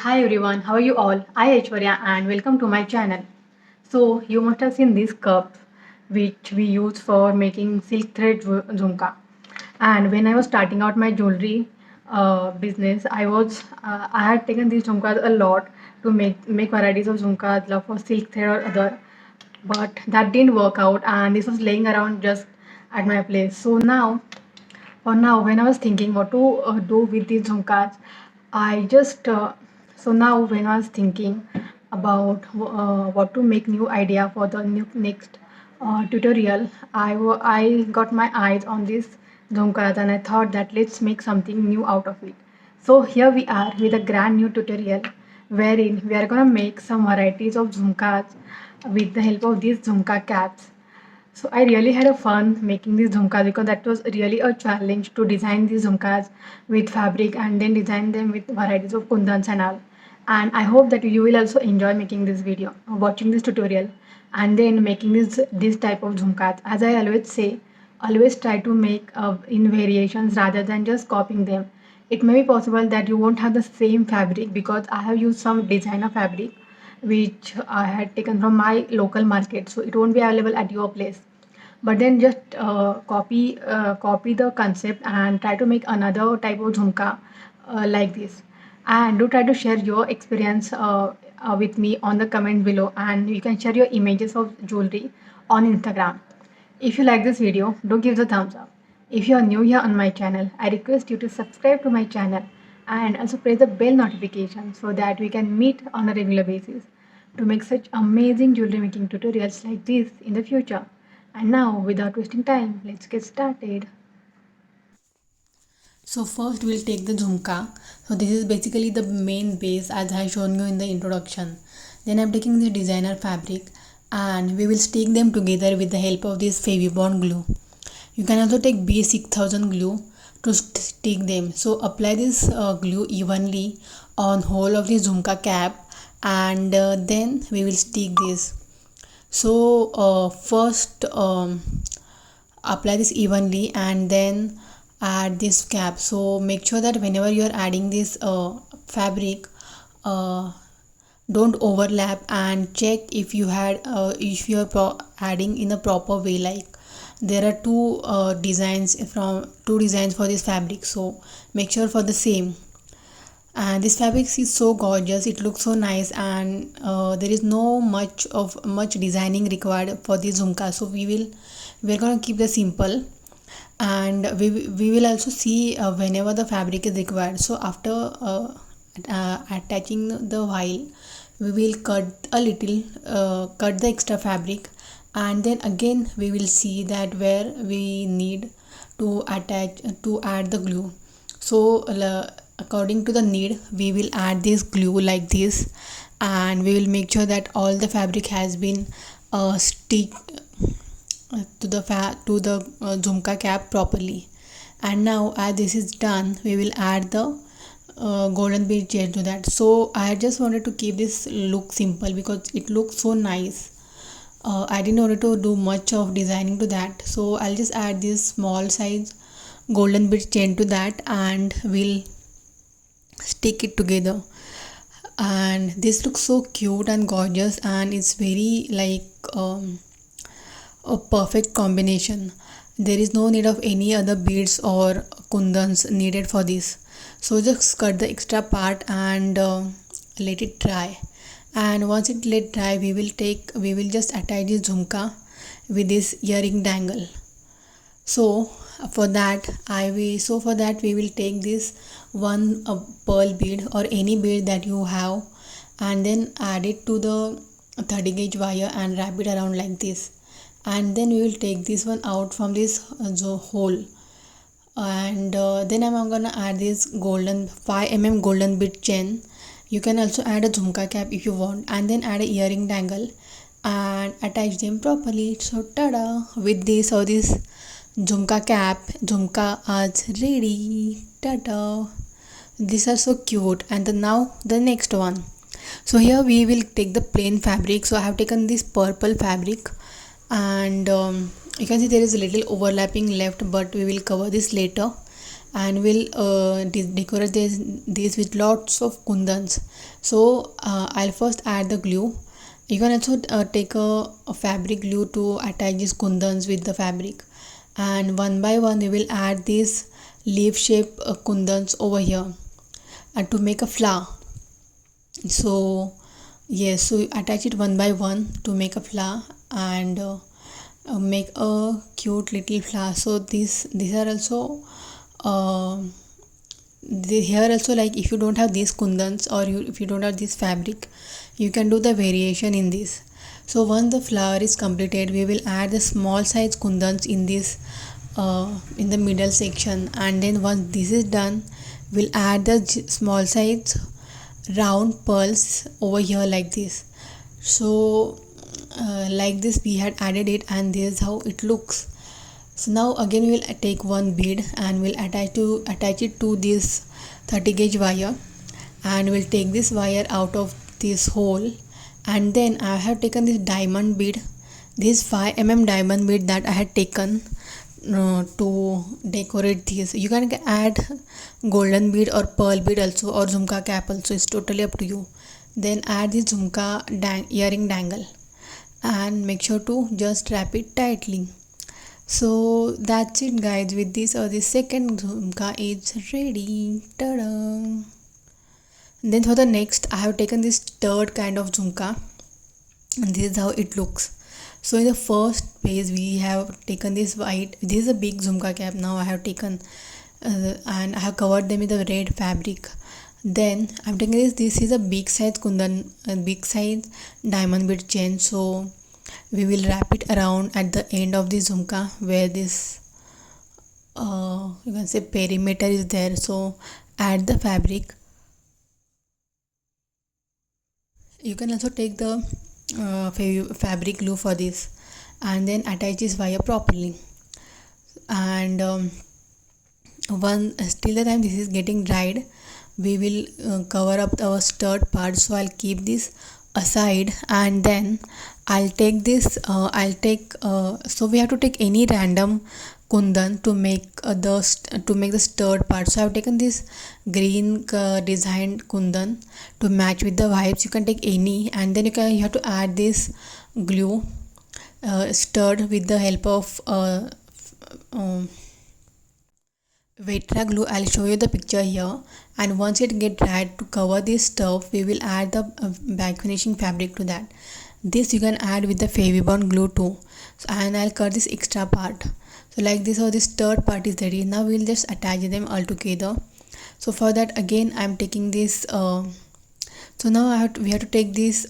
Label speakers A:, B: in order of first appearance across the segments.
A: Hi everyone, how are you all? I Aishwarya and welcome to my channel. So you must have seen this cup which we use for making silk thread jhumka. And when I was starting out my jewelry business, I had taken these jhumkas a lot to make varieties of jhumkas love for silk thread or other, but that didn't work out and this was laying around just at my place. For now, when I was thinking what to do with these jhumkas, I just so now when I was thinking about what to make new idea for the next tutorial, I got my eyes on these jhumkas and I thought that let's make something new out of it. So here we are with a grand new tutorial wherein we are gonna make some varieties of jhumkas with the help of these jhumka caps. So I really had a fun making these jhumkas because that was really a challenge to design these jhumkas with fabric and then design them with varieties of kundans and all. And I hope that you will also enjoy making this video, watching this tutorial, and then making this type of jhumkas. As I always say, always try to make in variations rather than just copying them. It may be possible that you won't have the same fabric because I have used some designer fabric which I had taken from my local market, so it won't be available at your place. But then just copy the concept and try to make another type of jhumka like this. And do try to share your experience with me on the comment below, and you can share your images of jewelry on Instagram. If you like this video, do give the thumbs up. If you are new here on my channel, I request you to subscribe to my channel and also press the bell notification so that we can meet on a regular basis to make such amazing jewelry making tutorials like this in the future. And now, without wasting time, let's get started. So first we'll take the jhumka. So this is basically the main base as I shown you in the introduction. Then I'm taking the designer fabric and we will stick them together with the help of this Fevibond glue. You can also take B6000 glue to stick them. So apply this glue evenly on whole of the jhumka cap and then we will stick this. So first apply this evenly and then add this cap. So make sure that whenever you are adding this fabric, don't overlap and check if you are adding in a proper way. Like there are two designs for this fabric, so make sure for the same. And this fabric is so gorgeous, it looks so nice, and there is no much designing required for this jhumka. So we're going to keep the simple, and we will also see whenever the fabric is required. So after attaching the while, we will cut the extra fabric, and then again we will see that where we need to add the glue. So according to the need, we will add this glue like this, and we will make sure that all the fabric has been stick to the jhumka cap properly. And now as this is done, we will add the golden bead chain to that. So I just wanted to keep this look simple because it looks so nice. I didn't want to do much of designing to that, so I'll just add this small size golden bead chain to that and we'll stick it together. And this looks so cute and gorgeous, and it's very like a perfect combination. There is no need of any other beads or kundans needed for this. So just cut the extra part and let it dry. And once it let dry, we will just attach this jhumka with this earring dangle. So for that we will take this one pearl bead or any bead that you have, and then add it to the 30 gauge wire and wrap it around like this. And then we will take this one out from this hole, and then I'm gonna add this 5 mm golden bead chain. You can also add a jhumka cap if you want, and then add a earring dangle and attach them properly. So tada, with this or this jhumka cap, jhumka is ready. Tada, these are so cute. And now the next one. So here we will take the plain fabric. So I have taken this purple fabric, and you can see there is a little overlapping left, but we will cover this later. and we'll decorate this with lots of kundans. So I'll first add the glue. You can also take a fabric glue to attach these kundans with the fabric, and one by one we will add these leaf shape kundans over here and to make a flower. So yes, so you attach it one by one to make a flower and make a cute little flower. So these are also here also, like if you don't have these kundans or if you don't have this fabric, you can do the variation in this. So once the flower is completed, we will add the small size kundans in this in the middle section, and then once this is done, we'll add the small size round pearls over here like this. So like this we had added it, and this is how it looks. So now again we will take one bead and we'll attach it to this 30 gauge wire, and we'll take this wire out of this hole, and then I have taken this diamond bead, this 5 mm diamond bead that I had taken to decorate this. You can add golden bead or pearl bead also, or jhumka cap also, it's totally up to you. Then add this jhumka earring dangle and make sure to just wrap it tightly. So that's it guys, with this the second jhumka is ready. Ta-da! Then for the next I have taken this third kind of jhumka, and this is how it looks. So in the first phase we have taken this white, this is a big jhumka cap. Now I have taken and I have covered them with a red fabric. Then I'm taking this is a big size kundan, a big size diamond bead chain. So we will wrap it around at the end of the jhumka where this you can say perimeter is there. So add the fabric. You can also take the fabric glue for this, and then attach this wire properly. And till the time this is getting dried, we will cover up our stud part. So I'll keep this aside, and then I'll take this so we have to take any random kundan to make the stud part. So I've taken this green designed kundan to match with the vibes. You can take any, and then you have to add this glue stud with the help of Vetra glue. I'll show you the picture here. And once it get dried, to cover this stuff we will add the back finishing fabric to that. This you can add with the Favibond glue too. So, and I'll cut this extra part. So like this, or this third part is ready. Now we'll just attach them all together. So for that again I'm taking this so now we have to take this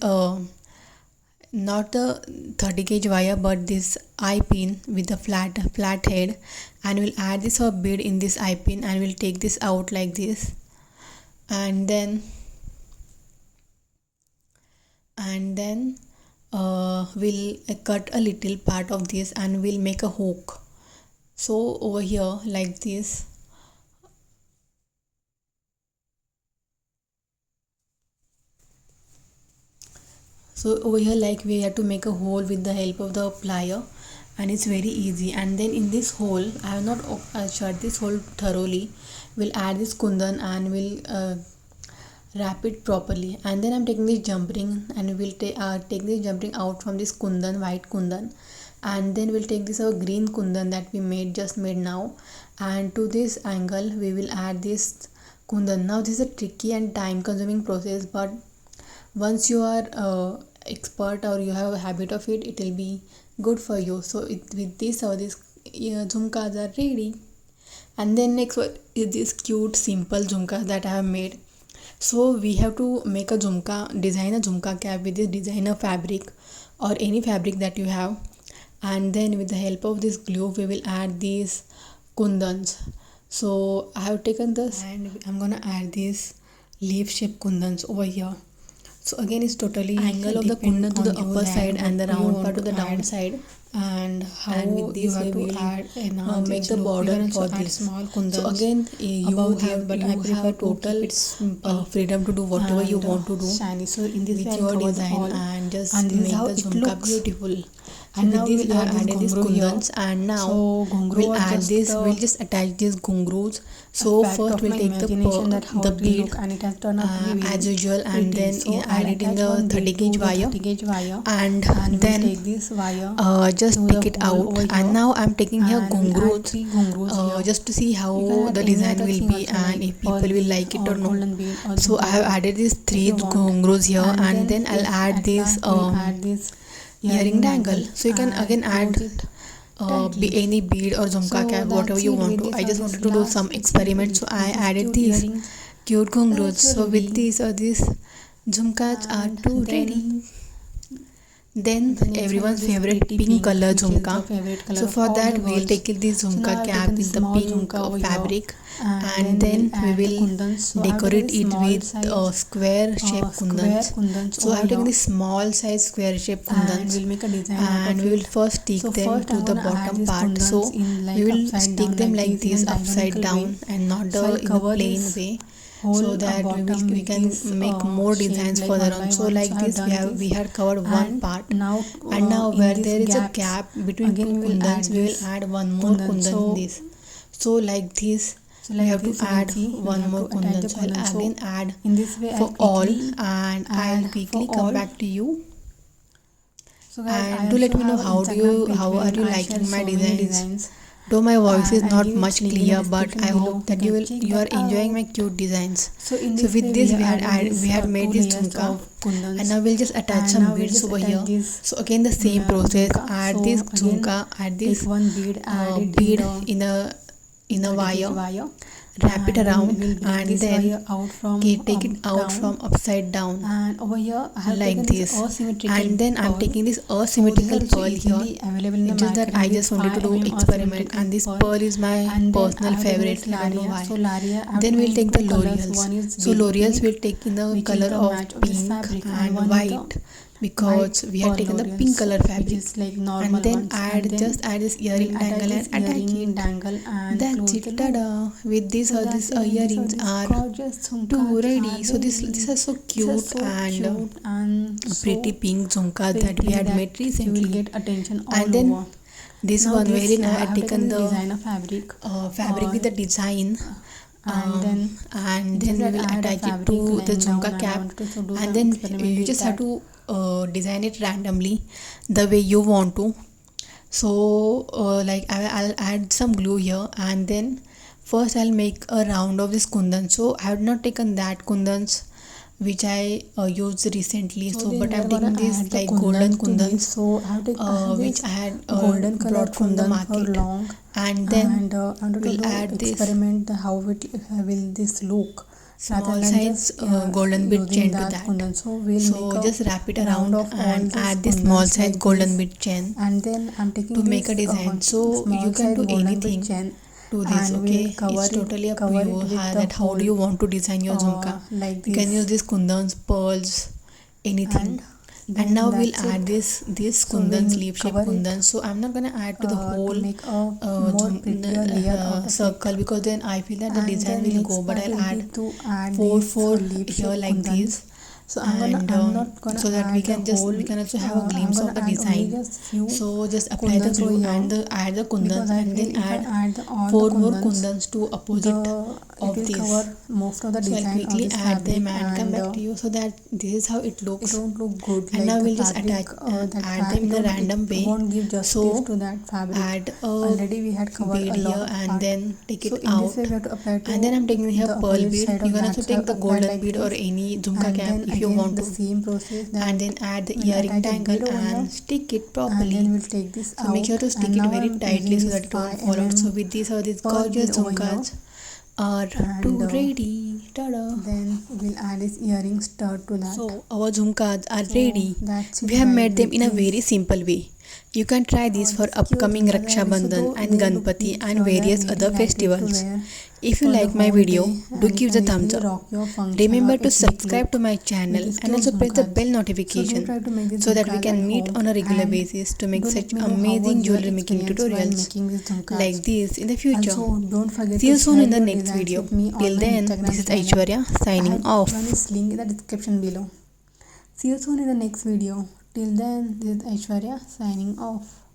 A: not the 30 gauge wire but this eye pin with the flat head, and we'll add this bead in this eye pin, and we'll take this out like this, and then we'll cut a little part of this and we'll make a hook. So over here like this. So over here like we have to make a hole with the help of the plier, and it's very easy. And then in this hole, I have not shut this hole thoroughly. We'll add this kundan and we'll wrap it properly. And then I'm taking this jump ring, and we'll take this jump ring out from this kundan, white kundan, and then we'll take this green kundan that we just made now, and to this angle we will add this kundan. Now this is a tricky and time consuming process, but once you are expert or you have a habit of it, it will be good for you. So with this jhumkas are ready. And then next is this cute simple jhumkas that I have made. So we have to make a design a jhumka cap with this designer fabric or any fabric that you have, and then with the help of this glue we will add these kundans. So I have taken this and I'm gonna add these leaf shape kundans over here. So again it's totally angle of the kundan to the upper side and the round part to the down side, and with this you have to add make the border for this small kundan. So again you have total freedom to do whatever you want to do. So in this with your design and just make the jhumka beautiful. And with this we have added these kundans, and now we'll add this. We'll just attach these gungroos. So first we'll take the bead as usual, and then add it in the 30 gauge wire, and then
B: take this wire
A: just take it out. And now I'm taking here gungroos just to see how the design will be and if people will like it or not. So I have added these 3 gungroos here, and then I'll add this earring dangle. So you can again add any bead or jhumka cap, whatever you want to. I just wanted to do some experiment, so I added these cute gungroos. So with these jhumkas are too ready. Then everyone's favorite pink color jhumka. So for that we'll take this jhumka cap with the pink fabric, and then we will decorate it with square shape kundans. So I have taken this small size square shape kundans, and we will first stick them to the bottom part. So we will stick them like this upside down and not in the plain way, so that we can make more designs further on. So like this we had covered one part, and now where there is a gap between two kundans, we will add one more kundan in this. So like this we have to add one more kundan. So I'll again add for all, and I'll quickly come back to you. And do let me know how are you liking my designs. Though my voice is not much clear, but I hope that you are enjoying my cute designs. So with this we had made this jhumka, and now we'll just attach some beads over here. So again the same process, add this jhumka, add this bead in a wire, wrap it around, and then take it out from upside down,
B: and over here I have
A: like this. And then I'm taking this asymmetrical pearl here. It's just that I just wanted to do experiment, and this pearl is my personal favorite. I don't know why. Then we'll take the L'Oreals. So L'Oreals will take in the color of pink and white, because we had taken the pink color fabric, and then just add this earring dangle and attach it. That's it, tada! With these earrings are too ready. So this is so cute and pretty pink jhumka that we had made recently. And then this one wherein I had taken the fabric with the design, and then we will attach it to the jhumka cap, and then you just have to design it randomly the way you want to. So like I'll add some glue here, and then first I'll make a round of this kundan. So I have not taken that kundans which I used recently, but I've taken this like golden kundans, which I had brought from the market, and then we'll add this
B: experiment how will this look.
A: Small size golden bead chain to that. So just wrap it around and add this small size golden bead chain,
B: and then I'm taking
A: to make a design. So you can do anything to this, okay? It's totally up to you how do you want to design your jhumka. You can use these kundans, pearls, anything. And now we'll add this kundans, leaf shape kundans. So I'm not gonna add to the whole circle, because then I feel that the design will go, but I'll add 4 here like this. So so that we can also have a glimpse of the design. So just apply the glue and add the kundans, and then add 4 more kundans to opposite of this.
B: Most of the
A: so I'll quickly add them and come back to you. So that this is how it looks.
B: Don't look good.
A: And now we'll just add them in a random way.
B: Won't give justice
A: so
B: to that fabric.
A: Add
B: already we had covered
A: bead here, and then take it
B: out.
A: out. And then I'm taking here pearl bead. You can also take the golden bead or any jhumka cap if you want to.
B: Same process,
A: and then add the earring dangle and stick it properly.
B: And then we'll take this
A: so make sure to stick it very tightly so that it won't fall out. So with these gorgeous jhumkas are too ready. Ta-da!
B: Then we'll add this earring stud to that.
A: So our jhumkas are ready. We have made them in a very simple way. You can try this for upcoming Raksha Bandhan and Ganpati and various other festivals. If you like my video, do give the thumbs up. Remember to subscribe to my channel and also press the bell notification so that we can meet on a regular basis to make such amazing jewelry making tutorials like this in the future. See you soon in the next video. Till then, this is Aishwarya signing off.
B: Link in the description below. See you soon in the next video. Till then, this is Aishwarya signing off.